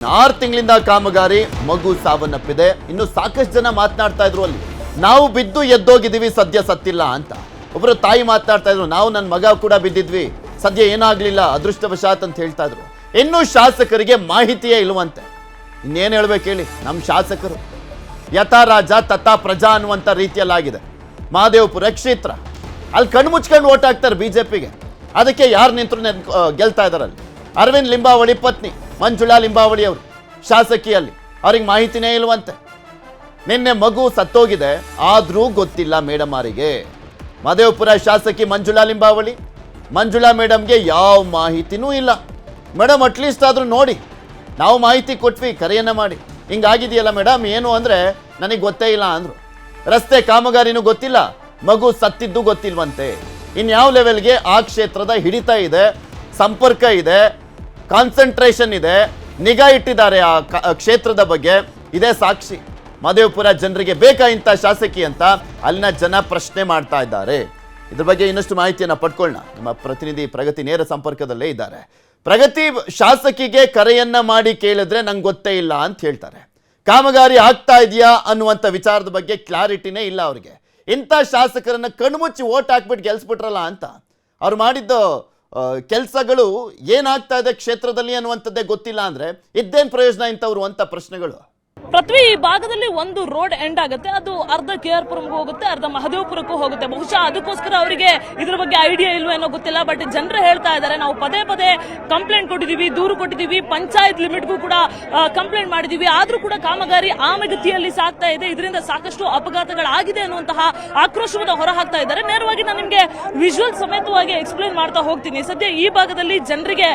6 ತಿಂಗಳಿಂದ ಕಾಮಗಾರಿ ಮಗು ಸಾವನ್ನಪ್ಪಿದೆ. ಇನ್ನು ಸಾಕಷ್ಟು ಜನ ಮಾತನಾಡ್ತಾ ಇದ್ರು ಅಲ್ಲಿ ನಾವು ಬಿದ್ದು ಎದ್ದೋಗಿದ್ದೀವಿ, ಸದ್ಯ ಸತ್ತಿಲ್ಲ ಅಂತ. ಒಬ್ಬರು ತಾಯಿ ಮಾತನಾಡ್ತಾ ಇದ್ರು, ನಾವು ನನ್ನ ಮಗ ಕೂಡ ಬಿದ್ದಿದ್ವಿ, ಸದ್ಯ ಏನಾಗ್ಲಿಲ್ಲ, ಅದೃಷ್ಟವಶಾತ್ ಅಂತ ಹೇಳ್ತಾ ಇದ್ರು. ಇನ್ನು ಶಾಸಕರಿಗೆ ಮಾಹಿತಿಯೇ ಇಲ್ವಂತೆ. ಇನ್ನೇನು ಹೇಳ್ಬೇಕು ಹೇಳಿ, ನಮ್ಮ ಶಾಸಕರು ಯಥಾ ರಾಜ ತಥಾ ಪ್ರಜಾ ಅನ್ನುವಂಥ ರೀತಿಯಲ್ಲಾಗಿದೆ. ಮಹದೇವಪುರ ಕ್ಷೇತ್ರ ಅಲ್ಲಿ ಕಣ್ಣು ಮುಚ್ಕೊಂಡು ಓಟ್ ಹಾಕ್ತಾರೆ ಬಿಜೆಪಿಗೆ. ಅದಕ್ಕೆ ಯಾರು ನಿಂತರು ಗೆಲ್ತಾ ಇದಾರಲ್ಲಿ. ಅರವಿಂದ್ ಲಿಂಬಾವಳಿ ಪತ್ನಿ ಮಂಜುಳಾ ಲಿಂಬಾವಳಿ ಅವರು ಶಾಸಕಿಯಲ್ಲಿ, ಅವ್ರಿಗೆ ಮಾಹಿತಿನೇ ಇಲ್ವಂತೆ. ನಿನ್ನೆ ಮಗು ಸತ್ತೋಗಿದೆ, ಆದರೂ ಗೊತ್ತಿಲ್ಲ ಮೇಡಮ್ ಅವರಿಗೆ. ಮಹದೇವಪುರ ಶಾಸಕಿ ಮಂಜುಳಾ ಲಿಂಬಾವಳಿ, ಮಂಜುಳಾ ಮೇಡಮ್ಗೆ ಯಾವ ಮಾಹಿತಿನೂ ಇಲ್ಲ. ಮೇಡಮ್ ಅಟ್ಲೀಸ್ಟ್ ಆದರೂ ನೋಡಿ, ನಾವು ಮಾಹಿತಿ ಕೊಟ್ವಿ, ಕರೆಯನ್ನ ಮಾಡಿ, ಹಿಂಗಾಗಿದೆಯಲ್ಲ ಮೇಡಮ್, ಏನು ಅಂದರೆ ನನಗೆ ಗೊತ್ತೇ ಇಲ್ಲ ಅಂದರು. ರಸ್ತೆ ಕಾಮಗಾರಿನೂ ಗೊತ್ತಿಲ್ಲ, ಮಗು ಸತ್ತಿದ್ದು ಗೊತ್ತಿಲ್ವಂತೆ. ಇನ್ಯಾವ ಲೆವೆಲ್ಗೆ ಆ ಕ್ಷೇತ್ರದ ಹಿಡಿತ ಇದೆ, ಸಂಪರ್ಕ ಇದೆ, ಕಾನ್ಸಂಟ್ರೇಷನ್ ಇದೆ, ನಿಗಾ ಇಟ್ಟಿದ್ದಾರೆ ಆ ಕ್ಷೇತ್ರದ ಬಗ್ಗೆ. ಇದೇ ಸಾಕ್ಷಿ. ಮಹದೇವಪುರ ಜನರಿಗೆ ಬೇಕಾ ಇಂಥ ಶಾಸಕಿ ಅಂತ ಅಲ್ಲಿನ ಜನ ಪ್ರಶ್ನೆ ಮಾಡ್ತಾ ಇದ್ದಾರೆ. ಇದ್ರ ಬಗ್ಗೆ ಇನ್ನಷ್ಟು ಮಾಹಿತಿಯನ್ನು ಪಡ್ಕೊಳ್ಳೋಣ. ನಮ್ಮ ಪ್ರತಿನಿಧಿ ಪ್ರಗತಿ ನೇರ ಸಂಪರ್ಕದಲ್ಲೇ ಇದ್ದಾರೆ. ಪ್ರಗತಿ, ಶಾಸಕಿಗೆ ಕರೆಯನ್ನ ಮಾಡಿ ಕೇಳಿದ್ರೆ ನಂಗೆ ಗೊತ್ತೇ ಇಲ್ಲ ಅಂತ ಹೇಳ್ತಾರೆ. ಕಾಮಗಾರಿ ಆಗ್ತಾ ಇದೆಯಾ ಅನ್ನುವಂಥ ವಿಚಾರದ ಬಗ್ಗೆ ಕ್ಲಾರಿಟಿನೇ ಇಲ್ಲ ಅವ್ರಿಗೆ. ಇಂಥ ಶಾಸಕರನ್ನ ಕಣ್ಮುಚ್ಚಿ ಓಟ್ ಹಾಕ್ಬಿಟ್ಟು ಗೆಲ್ಸ್ಬಿಟ್ರಲ್ಲ ಅಂತ. ಅವ್ರು ಮಾಡಿದ್ದು ಕೆಲಸಗಳು ಏನಾಗ್ತಾ ಇದೆ ಕ್ಷೇತ್ರದಲ್ಲಿ ಅನ್ನುವಂಥದ್ದೇ ಗೊತ್ತಿಲ್ಲ ಅಂದ್ರೆ ಇದ್ದೇನು ಪ್ರಯೋಜನ ಇಂಥವ್ರು ಅಂತ ಪ್ರಶ್ನೆಗಳು. ಪೃಥ್ವಿ, ಈ ಭಾಗದಲ್ಲಿ ಒಂದು ರೋಡ್ ಎಂಡ್ ಆಗುತ್ತೆ, ಅದು ಅರ್ಧ KR ಪುರಂಗೂ ಹೋಗುತ್ತೆ, ಅರ್ಧ ಮಹದೇವಪುರಕ್ಕೂ ಹೋಗುತ್ತೆ. ಬಹುಶಃ ಅದಕ್ಕೋಸ್ಕರ ಅವರಿಗೆ ಇದ್ರ ಬಗ್ಗೆ ಐಡಿಯಾ ಇಲ್ವೋ ಏನೋ ಗೊತ್ತಿಲ್ಲ. ಬಟ್ ಜನರು ಹೇಳ್ತಾ ಇದ್ದಾರೆ, ನಾವು ಪದೇ ಪದೇ ಕಂಪ್ಲೇಂಟ್ ಕೊಟ್ಟಿದ್ದೀವಿ, ದೂರು ಕೊಟ್ಟಿದ್ದೀವಿ, ಪಂಚಾಯತ್ ಲಿಮಿಟ್ಗೂ ಕೂಡ ಕಂಪ್ಲೇಂಟ್ ಮಾಡಿದೀವಿ, ಆದ್ರೂ ಕೂಡ ಕಾಮಗಾರಿ ಆಮೆಗತಿಯಲ್ಲಿ ಸಾಗ್ತಾ ಇದೆ. ಇದರಿಂದ ಸಾಕಷ್ಟು ಅಪಘಾತಗಳಾಗಿದೆ ಅನ್ನುವಂತಹ ಆಕ್ರೋಶವನ್ನು ಹೊರಹಾಕ್ತಾ ಇದ್ದಾರೆ. ನೇರವಾಗಿ ನಾನು ನಿಮಗೆ ವಿಜುವಲ್ ಸಮೇತವಾಗಿ ಎಕ್ಸ್ಪ್ಲೇನ್ ಮಾಡ್ತಾ ಹೋಗ್ತೀನಿ. ಸದ್ಯ ಈ ಭಾಗದಲ್ಲಿ ಜನರಿಗೆ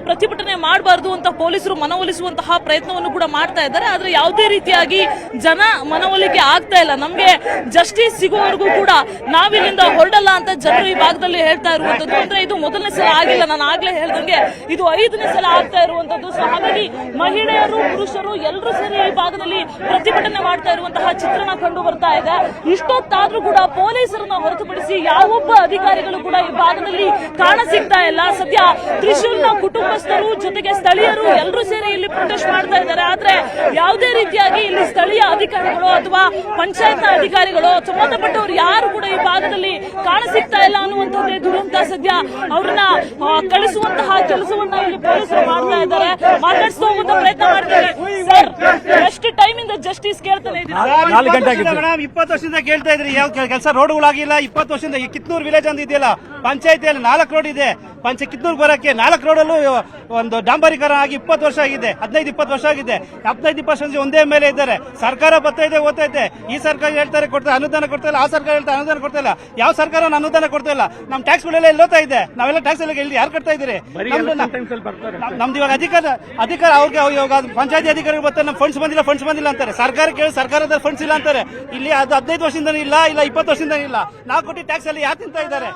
ಪ್ರತಿಭಟನೆ ಮಾಡಬಾರದು ಅಂತ ಪೊಲೀಸರು ಮನವೊಲಿಸುವಂತಹ ಪ್ರಯತ್ನವನ್ನು ಕೂಡ ಮಾಡ್ತಾ ಇದ್ದಾರೆ. ಆದ್ರೆ ಯಾವುದೇ ರೀತಿಯಾಗಿ ಜನ ಮನವೊಲಿಕೆ ಆಗ್ತಾ ಇಲ್ಲ. ನಮ್ಗೆ ಜಸ್ಟಿಸ್ ಸಿಗುವವರೆಗೂ ಕೂಡ ನಾವಿಲ್ಲಿಂದ ಹೊರಡಲ್ಲ ಅಂತ ಜನರು ಈ ಭಾಗದಲ್ಲಿ ಹೇಳ್ತಾ ಇರುವಂತದ್ದು. ಅಂದ್ರೆ ಇದು ಮೊದಲನೇ ಸಲ ಆಗಿಲ್ಲ, ನಾನು ಆಗ್ಲೇ ಹೇಳ್ದಂಗೆ ಇದು 5ನೇ ಸಲ ಆಗ್ತಾ ಇರುವಂತದ್ದು. ಸೊ ಹಾಗಾಗಿ ಮಹಿಳೆಯರು, ಪುರುಷರು ಎಲ್ಲರೂ ಸೇರಿ ಈ ಭಾಗದಲ್ಲಿ ಪ್ರತಿಭಟನೆ ಮಾಡ್ತಾ ಇರುವಂತಹ ಚಿತ್ರಣ ಕಂಡು ಬರ್ತಾ ಇದೆ. ಇಷ್ಟೊತ್ತಾದ್ರೂ ಕೂಡ ಪೊಲೀಸರನ್ನ ಹೊರತುಪಡಿಸಿ ಯಾವೊಬ್ಬ ಅಧಿಕಾರಿಗಳು ಕೂಡ ಈ ಭಾಗದಲ್ಲಿ ಕಾಣ ಸಿಗ್ತಾ ಇಲ್ಲ. ಸದ್ಯ ತ್ರಿಶೂಲ್ನ ಕುಟುಂಬಸ್ಥರು ಜೊತೆಗೆ ಸ್ಥಳೀಯರು ಎಲ್ಲರೂ ಸೇರಿ ಇಲ್ಲಿ ಪ್ರೊಟೆಸ್ಟ್ ಮಾಡ್ತಾ ಇದ್ದಾರೆ. ಆದ್ರೆ ಯಾವುದೇ ರೀತಿಯಾಗಿ ಇಲ್ಲಿ ಸ್ಥಳೀಯ ಅಧಿಕಾರಿಗಳು ಅಥವಾ ಪಂಚಾಯತ್ನ ಅಧಿಕಾರಿಗಳು, ಸಂಬಂಧಪಟ್ಟವರು ಯಾರು ಕೂಡ ಈ ಭಾಗದಲ್ಲಿ ಕಾಣ ಸಿಗ್ತಾ ಇಲ್ಲ ಅನ್ನುವಂಥದ್ದೇ ದುರಂತ. ಸದ್ಯ ಅವ್ರನ್ನ ಕಳಿಸುವಂತಹ ಕೆಲಸವನ್ನ ಇಲ್ಲಿ ಪೊಲೀಸರು ಮಾಡ್ತಾ ಇದ್ದಾರೆ. ಮಾತಾಡಿಸ್ತಾ ಹೋಗುವಂತ ಪ್ರಯತ್ನ ಮಾಡ್ತಾರೆ. ಸರ್, ಎಷ್ಟು ಟೈಮ್ ಇಂದ ಜಸ್ಟಿಸ್ ಕೇಳ್ತಾನೆ ಇದ್ದೀರಾ? 4 ಗಂಟೆ ಆಗಿದೆ ಮೇಡಮ್. 20 ವರ್ಷದಿಂದ ಕೇಳ್ತಾ ಇದ್ರಿ, ಯಾವ ಕೆಲಸ ರೋಡ್ಗಳಾಗಿಲ್ಲ. 20 ವರ್ಷದಿಂದ ಕಿತ್ನೂರು ವಿಲೇಜ್ ಅಂತ ಇದೆಯಲ್ಲ, ಪಂಚಾಯತಿಯಲ್ಲಿ 4 ರೋಡ್ ಇದೆ. ಕಿತ್ತೂರು ಬರಕ್ಕೆ 4 ರೋಡಲ್ಲೂ ಒಂದು ಡಾಂಬರೀಕರಣ ಆಗಿ 20 ವರ್ಷ ಆಗಿದೆ, 15-20 ವರ್ಷ ಆಗಿದೆ. 15-20 ವರ್ಷ ಒಂದೇ ಮೇಲೆ ಇದ್ದಾರೆ. ಸರ್ಕಾರ ಬರ್ತಾ ಇದೆ, ಓದ್ತಾ ಇದೆ. ಈ ಸರ್ಕಾರ ಹೇಳ್ತಾರೆ ಕೊಡ್ತಾರೆ ಅನುದಾನ ಕೊಡ್ತಾ ಇಲ್ಲ, ಆ ಸರ್ಕಾರ ಹೇಳ್ತಾರೆ ಅನುದಾನ ಕೊಡ್ತಾ ಇಲ್ಲ. ಯಾವ ಸರ್ಕಾರ ಅನುದಾನ ಕೊಡ್ತಾ ಇಲ್ಲ. ನಮ್ಮ ಟ್ಯಾಕ್ಸ್ ಗಳೆಲ್ಲ ಎಲ್ಲೋತಾ ಇದೆ. ನಾವೆಲ್ಲ ಟ್ಯಾಕ್ಸ್ ಎಲ್ಲ ಇಲ್ಲಿ ಯಾರು ಕಟ್ತಾ ಇದ್ದೀರಿ? ನಮ್ದು ಇವಾಗ ಅಧಿಕಾರ ಅವ್ರಿಗೆ ಪಂಚಾಯತಿ ಅಧಿಕಾರಿಗಳು ಬರ್ತಾರೆ, ನಮ್ಮ ಫಂಡ್ಸ್ ಬಂದಿಲ್ಲ ಅಂತಾರೆ. ಸರ್ಕಾರ ಕೇಳಿ ಸರ್ಕಾರದ ಫಂಡ್ಸ್ ಇಲ್ಲ ಅಂತಾರೆ. ಇಲ್ಲಿ ಅದು 15 ವರ್ಷದಿಂದ ಇಲ್ಲ, 20 ವರ್ಷದಿಂದ ಇಲ್ಲ. ನಾವು ಕೊಟ್ಟಿ ಟ್ಯಾಕ್ಸ್ ಅಲ್ಲಿ ಯಾರು ತಿಂತಾ ಇದ್ದಾರೆ?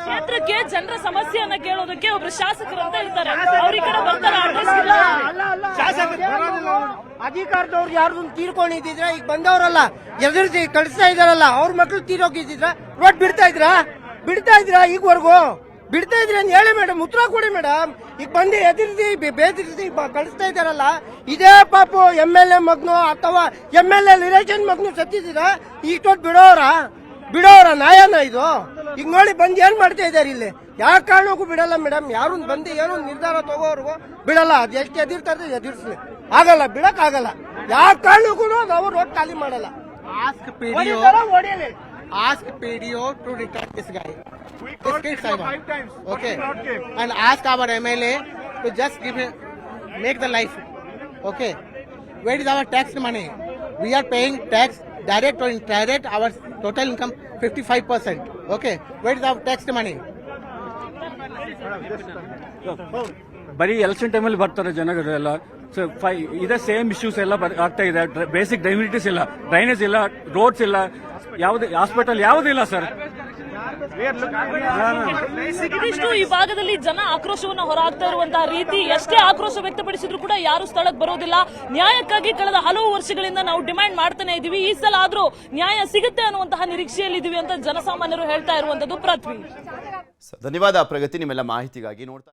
ಕ್ಷೇತ್ರಕ್ಕೆ ಜನರ ಸಮಸ್ಯೆಯನ್ನ ಕೇಳೋದಕ್ಕೆ ಒಬ್ರು ಶಾಸಕರು ಅಂತ ಇರ್ತಾರೆ, ಅವ್ರ ಈ ಕಡೆ ಬರ್ತಾರೆ. ಅಧಿಕಾರದವ್ರು ಯಾರು ತೀರ್ಕೊಂಡಿದ್ರೆ ಈಗ ಬಂದವರಲ್ಲ, ಎದುರಿಸಿ ಕಳಿಸ್ತಾ ಇದಾರಲ್ಲ, ಅವ್ರ ಮಕ್ಳು ತೀರೋಗಿದ್ರ ರೋಡ್ ಬಿಡ್ತಾ ಇದ್ರ ಈಗವರೆಗೂ ಬಿಡ್ತಾ ಇದ್ರಿ ಅಂತ ಹೇಳಿ ಮೇಡಮ್, ಉತ್ತರ ಕೊಡಿ ಮೇಡಮ್. ಈಗ ಬಂದು ಎದುರಿಸಿ ಬೇದಿರಿಸಿ ಕಳಿಸ್ತಾ ಇದಾರಲ್ಲ, ಇದೇ ಪಾಪು MLA ಮಗ್ನು ಅಥವಾ MLA ರಿಲೇಷನ್ ಮಗ್ನು ಸತ್ತಿದ್ದೀರ, ಈಗ ಬಿಡೋರ ನ್ಯಾಯನ ಇದು? ಈಗ ನೋಡಿ ಬಂದು ಏನ್ ಮಾಡ್ತಾ ಇದಾರೆ ಇಲ್ಲಿ? ಯಾವ ಕಾರಣಕ್ಕೂ ಬಿಡಲ್ಲ ಮೇಡಮ್. ಯಾರು ಬಂದು ಏನೋ ನಿರ್ಧಾರ ತಗೋವರೆಗೂ ಬಿಡಲ್ಲ. ಅದು ಎಷ್ಟು ಎದಿರ್ತಾರೆ ಎದುರಿಸ್ಲಿ, ಆಗಲ್ಲ, ಬಿಡಕ್ ಆಗಲ್ಲ. ಯಾವ ಕಾರಣಕ್ಕೂ ನಾವು ರೋಡ್ ಖಾಲಿ ಮಾಡಲ್ಲ. Ask PDO to return this guy. Okay, and ask our MLA to just make the life. Okay, where is our tax money? We are paying tax direct or indirect. Our total income 55%. Okay, where is our tax money? ಬರೀ election ಟೈಮಲ್ಲಿ ಬರ್ತಾರೆ ಜನಗಳೆಲ್ಲ. ಇದೇ same issues ಎಲ್ಲ ಆಗ್ತಾ ಇದೆ. Basic drainages ಇಲ್ಲ, drainage ಇಲ್ಲ, ರೋಡ್ಸ್ ಇಲ್ಲ, ಯಾವುದೇ ಹಾಸ್ಪಿಟಲ್ ಯಾವುದೂ ಇಲ್ಲ ಸರ್. ಇದಿಷ್ಟು ಈ ಭಾಗದಲ್ಲಿ ಜನ ಆಕ್ರೋಶವನ್ನು ಹೊರಹಾಕ್ತಾ ಇರುವಂತಹ ರೀತಿ. ಎಷ್ಟೇ ಆಕ್ರೋಶ ವ್ಯಕ್ತಪಡಿಸಿದ್ರು ಕೂಡ ಯಾರು ಸ್ಥಳಕ್ಕೆ ಬರೋದಿಲ್ಲ. ನ್ಯಾಯಕ್ಕಾಗಿ ಕಳೆದ ಹಲವು ವರ್ಷಗಳಿಂದ ನಾವು ಡಿಮ್ಯಾಂಡ್ ಮಾಡ್ತಾನೆ ಇದೀವಿ. ಈ ಸಲ ಆದ್ರೂ ನ್ಯಾಯ ಸಿಗುತ್ತೆ ಅನ್ನುವಂತಹ ನಿರೀಕ್ಷೆಯಲ್ಲಿ ಇದೀವಿ ಅಂತ ಜನಸಾಮಾನ್ಯರು ಹೇಳ್ತಾ ಇರುವಂತದ್ದು. ಪೃಥ್ವಿ, ಧನ್ಯವಾದ ಪ್ರಗತಿ, ನಿಮ್ಮೆಲ್ಲ ಮಾಹಿತಿಗಾಗಿ. ನೋಡ್ತಾ